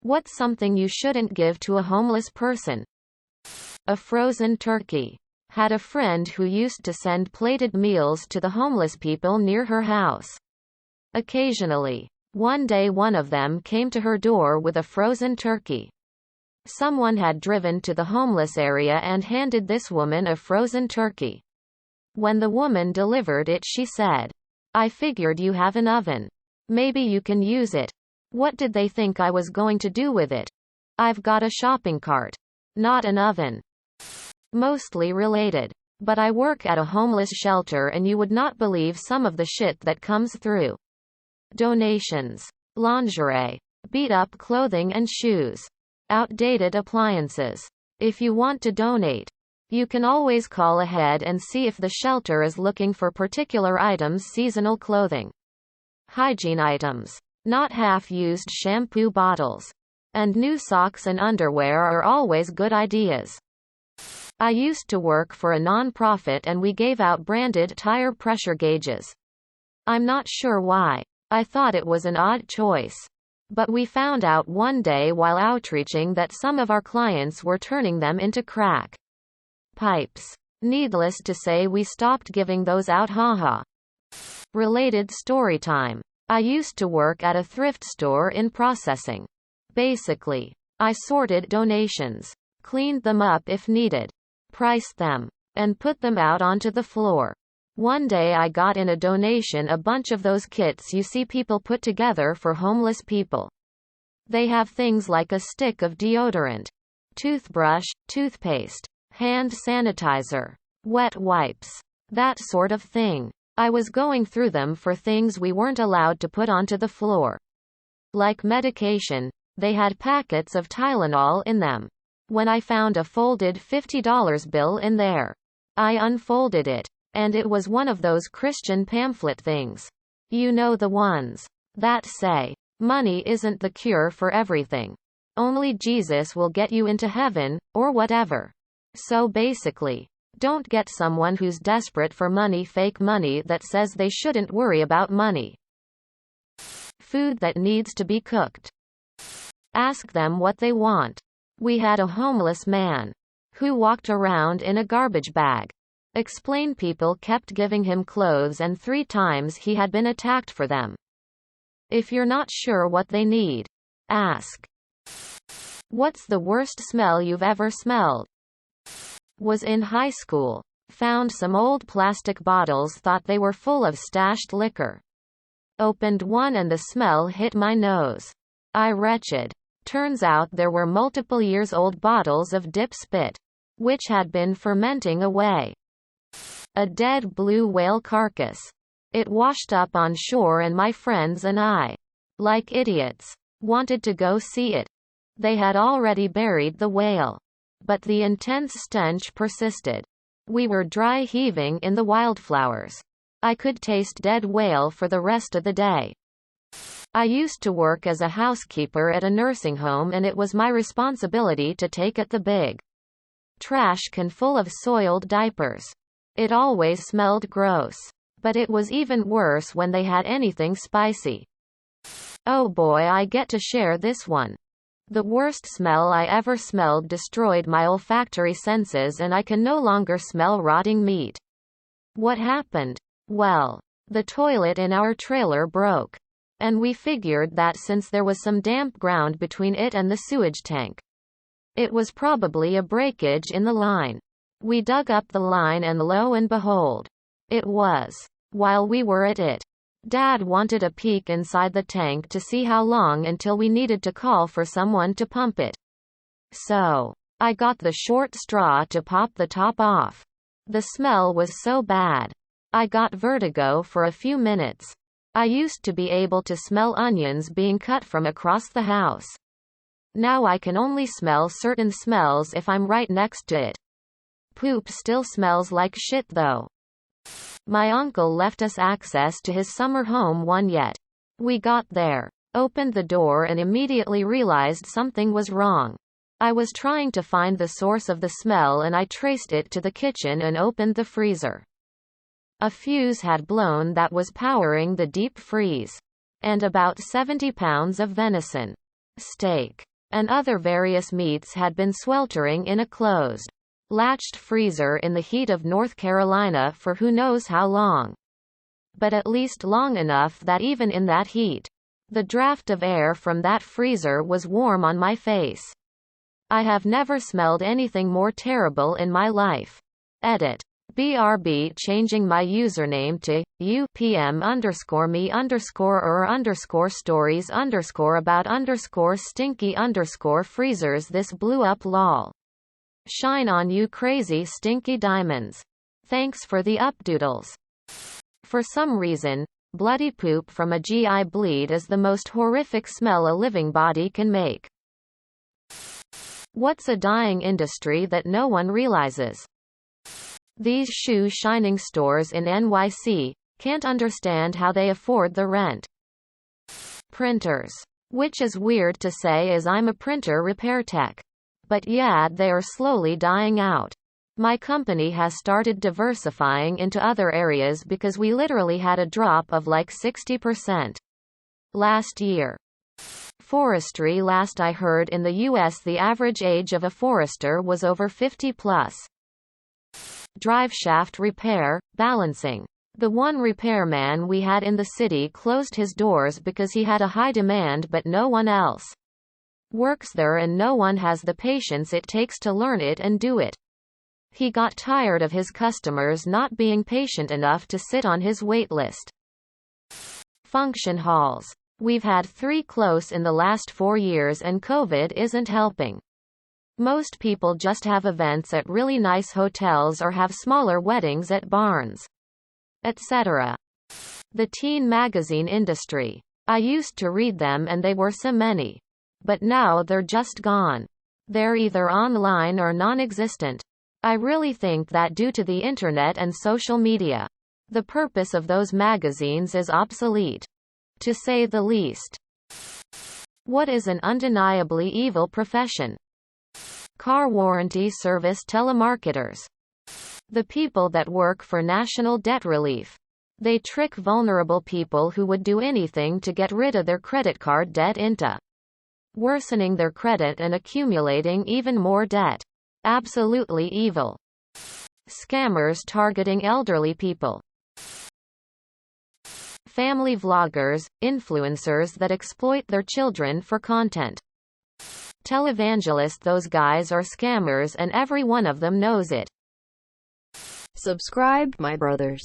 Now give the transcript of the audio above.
What's something you shouldn't give to a homeless person? A frozen turkey. Had a friend who used to send plated meals to the homeless people near her house. Occasionally. One day one of them came to her door with a frozen turkey. Someone had driven to the homeless area and handed this woman a frozen turkey. When the woman delivered it, she said, "I figured you have an oven. Maybe you can use it." What did they think I was going to do with it? I've got a shopping cart. Not an oven. Mostly related. But I work at a homeless shelter and you would not believe some of the shit that comes through. Donations. Lingerie. Beat-up clothing and shoes. Outdated appliances. If you want to donate, you can always call ahead and see if the shelter is looking for particular items. Seasonal clothing. Hygiene items. Not half-used shampoo bottles. And new socks and underwear are always good ideas. I used to work for a non-profit and we gave out branded tire pressure gauges. I'm not sure why. I thought it was an odd choice. But we found out one day while outreaching that some of our clients were turning them into crack pipes. Needless to say, we stopped giving those out. Haha. Related story time. I used to work at a thrift store in processing. Basically, I sorted donations, cleaned them up if needed, priced them, and put them out onto the floor. One day I got in a donation a bunch of those kits you see people put together for homeless people. They have things like a stick of deodorant, toothbrush, toothpaste, hand sanitizer, wet wipes, that sort of thing. I was going through them for things we weren't allowed to put onto the floor. Like medication, they had packets of Tylenol in them. When I found a folded $50 bill in there, I unfolded it. And it was one of those Christian pamphlet things. You know, the ones that say, money isn't the cure for everything. Only Jesus will get you into heaven, or whatever. So basically, don't get someone who's desperate for money fake money that says they shouldn't worry about money. Food that needs to be cooked. Ask them what they want. We had a homeless man who walked around in a garbage bag. Explain people kept giving him clothes and 3 times he had been attacked for them. If you're not sure what they need, ask. What's the worst smell you've ever smelled? Was in high school. Found some old plastic bottles, thought they were full of stashed liquor. Opened one and the smell hit my nose. I wretched. Turns out there were multiple years old bottles of dip spit, which had been fermenting away. A dead blue whale carcass. It washed up on shore and my friends and I, like idiots, wanted to go see it. They had already buried the whale. But the intense stench persisted. We were dry heaving in the wildflowers. I could taste dead whale for the rest of the day. I used to work as a housekeeper at a nursing home and it was my responsibility to take out the big trash can full of soiled diapers. It always smelled gross. But it was even worse when they had anything spicy. Oh boy, I get to share this one. The worst smell I ever smelled destroyed my olfactory senses and I can no longer smell rotting meat. What happened? Well, the toilet in our trailer broke. And we figured that since there was some damp ground between it and the sewage tank, it was probably a breakage in the line. We dug up the line and lo and behold, it was. While we were at it, Dad wanted a peek inside the tank to see how long until we needed to call for someone to pump it. So, I got the short straw to pop the top off. The smell was so bad. I got vertigo for a few minutes. I used to be able to smell onions being cut from across the house. Now I can only smell certain smells if I'm right next to it. Poop still smells like shit though. My uncle left us access to his summer home one yet. We got there, opened the door and immediately realized something was wrong. I was trying to find the source of the smell and I traced it to the kitchen and opened the freezer. A fuse had blown that was powering the deep freeze. And about 70 pounds of venison steak and other various meats had been sweltering in a closed, latched freezer in the heat of North Carolina for who knows how long. But at least long enough that even in that heat, the draft of air from that freezer was warm on my face. I have never smelled anything more terrible in my life. Edit. BRB changing my username to upm_me_stories_about_stinky_freezers. This blew up lol. Shine on you crazy stinky diamonds. Thanks for the updoodles. For some reason, bloody poop from a GI bleed is the most horrific smell a living body can make. What's a dying industry that no one realizes? These shoe shining stores in NYC can't understand how they afford the rent. Printers. Which is weird to say as I'm a printer repair tech. But yeah, they are slowly dying out. My company has started diversifying into other areas because we literally had a drop of like 60% last year. Forestry. Last I heard in the US the average age of a forester was over 50 plus. Driveshaft repair, balancing. The one repairman we had in the city closed his doors because he had a high demand but no one else works there and no one has the patience it takes to learn it and do it. He got tired of his customers not being patient enough to sit on his wait list. Function halls. We've had 3 close in the last 4 years and COVID isn't helping. Most people just have events at really nice hotels or have smaller weddings at barns, etc. The teen magazine industry. I used to read them and they were so many. But now they're just gone. They're either online or non-existent. I really think that due to the internet and social media, the purpose of those magazines is obsolete, to say the least. What is an undeniably evil profession? Car warranty service telemarketers. The people that work for national debt relief. They trick vulnerable people who would do anything to get rid of their credit card debt into worsening their credit and accumulating even more debt. Absolutely evil. Scammers targeting elderly people. Family vloggers, influencers that exploit their children for content. Televangelists. Those guys are scammers and every one of them knows it. Subscribe, my brothers.